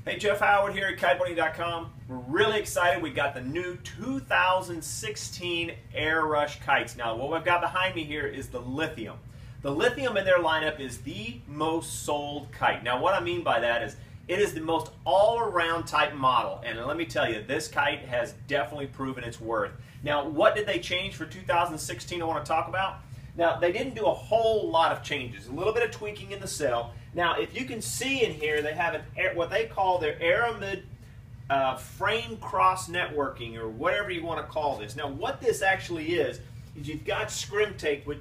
Hey, Jeff Howard here at kiteboarding.com. We're really excited. We got the new 2016 Airush kites. Now, what we've got behind me here is the Lithium. The Lithium in their lineup is the most sold kite. Now, what I mean by that is it is the most all-around type model. And let me tell you, this kite has definitely proven its worth. Now, what did they change for 2016 I want to talk about? Now, they didn't do a whole lot of changes. A little bit of tweaking in the sail. Now, if you can see in here, they have what they call their Aramid frame cross networking, or whatever you want to call this. Now, what this actually is you've got scrim tape, which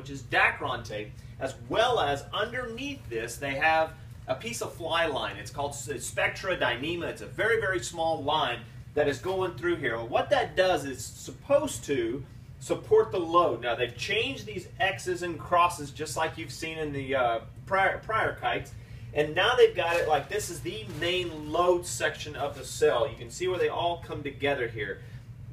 is Dacron tape, as well as underneath this, they have a piece of fly line. It's called Spectra Dyneema. It's a very, very small line that is going through here. Well, what that does is supposed to support the load. Now, they've changed these X's and crosses just like you've seen in the prior kites, and now they've got it like this is the main load section of the sail. You can see where they all come together here.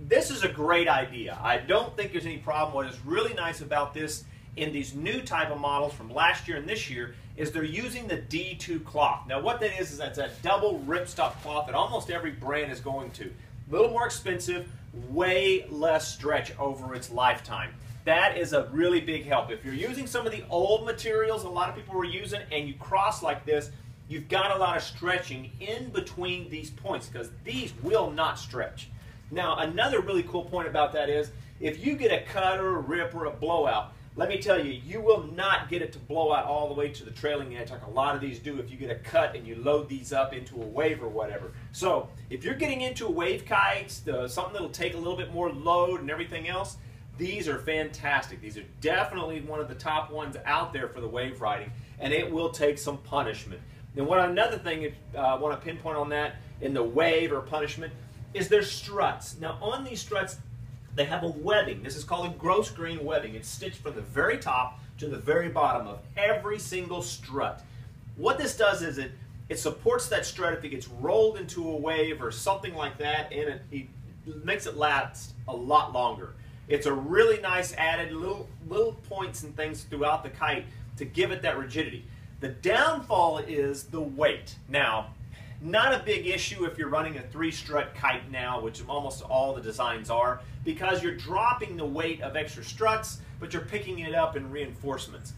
This is a great idea. I don't think there's any problem. What is really nice about this in these new type of models from last year and this year is they're using the D2 cloth. Now, what that is that's that double ripstop cloth that almost every brand is going to. A little more expensive, way less stretch over its lifetime. That is a really big help. If you're using some of the old materials a lot of people were using and you cross like this, you've got a lot of stretching in between these points because these will not stretch. Now, another really cool point about that is if you get a cut or a rip or a blowout, let me tell you, you will not get it to blow out all the way to the trailing edge like a lot of these do if you get a cut and you load these up into a wave or whatever. So if you're getting into wave kites, something that'll take a little bit more load and everything else, these are fantastic. These are definitely one of the top ones out there for the wave riding, and it will take some punishment. Then another thing I want to pinpoint on that in the wave or punishment is their struts. Now on these struts, they have a webbing. This is called a gross grain webbing. It's stitched from the very top to the very bottom of every single strut. What this does is it supports that strut if it gets rolled into a wave or something like that, and it makes it last a lot longer. It's a really nice added little points and things throughout the kite to give it that rigidity. The downfall is the weight. Now, not a big issue if you're running a 3-strut kite now, which almost all the designs are, because you're dropping the weight of extra struts, but you're picking it up in reinforcements.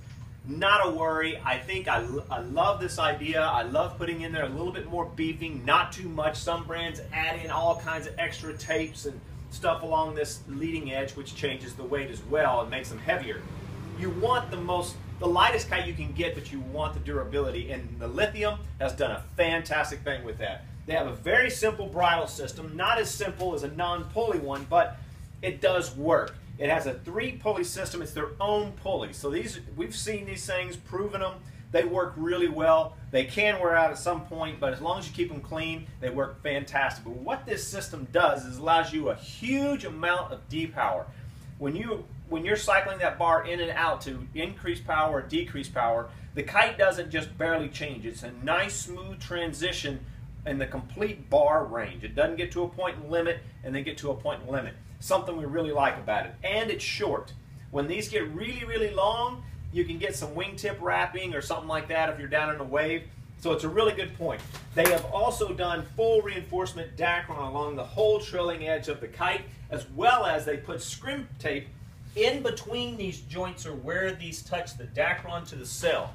Not a worry. I think I love this idea. I love putting in there a little bit more beefing, not too much. Some brands add in all kinds of extra tapes and stuff along this leading edge, which changes the weight as well and makes them heavier. You want the lightest kite you can get, but you want the durability, and the Lithium has done a fantastic thing with that. They have a very simple bridle system, not as simple as a non-pulley one, but it does work. It has a 3-pulley system. It's their own pulley. So we've seen these things, proven them. They work really well. They can wear out at some point, but as long as you keep them clean, they work fantastic. But what this system does is allows you a huge amount of D-power. When you're cycling that bar in and out to increase power or decrease power, the kite doesn't just barely change. It's a nice smooth transition in the complete bar range. It doesn't get to a point and limit and then get to a point and limit. Something we really like about it. And it's short. When these get really, really long, you can get some wingtip wrapping or something like that if you're down in a wave. So it's a really good point. They have also done full reinforcement Dacron along the whole trailing edge of the kite, as well as they put scrim tape in between these joints or where these touch the Dacron to the sail.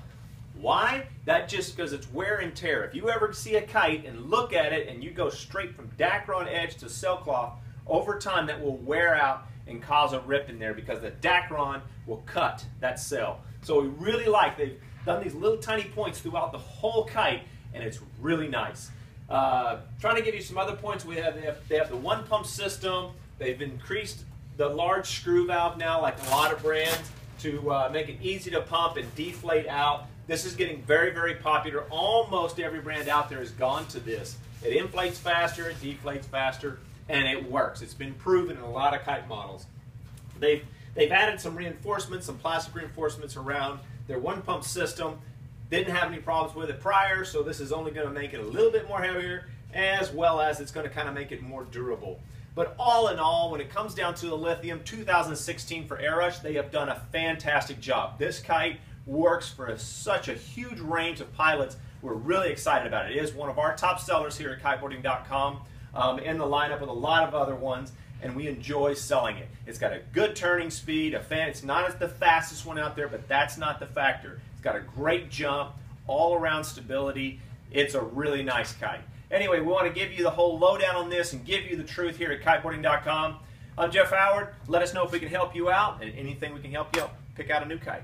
Why? That just because it's wear and tear. If you ever see a kite and look at it and you go straight from Dacron edge to sailcloth, over time that will wear out and cause a rip in there because the Dacron will cut that sail. So we really they've done these little tiny points throughout the whole kite, and it's really nice. Trying to give you some other points, they have the 1-pump system. They've increased the large screw valve now, like a lot of brands, to make it easy to pump and deflate out. This is getting very, very popular. Almost every brand out there has gone to this. It inflates faster, it deflates faster, and it works. It's been proven in a lot of kite models. They've added some reinforcements, some plastic reinforcements around their 1-pump system. Didn't have any problems with it prior, so this is only going to make it a little bit more heavier, as well as it's going to kind of make it more durable. But all in all, when it comes down to the Lithium 2016 for Airush, they have done a fantastic job. This kite works for such a huge range of pilots We're really excited about it. It is one of our top sellers here at kiteboarding.com, in the lineup with a lot of other ones, and we enjoy selling it. It's got a good turning speed, it's not the fastest one out there, but that's not the factor. It's got a great jump, all around stability. It's a really nice kite. Anyway, we want to give you the whole lowdown on this and give you the truth here at kiteboarding.com. I'm Jeff Howard. Let us know if we can help you out, and anything we can help you out, pick out a new kite.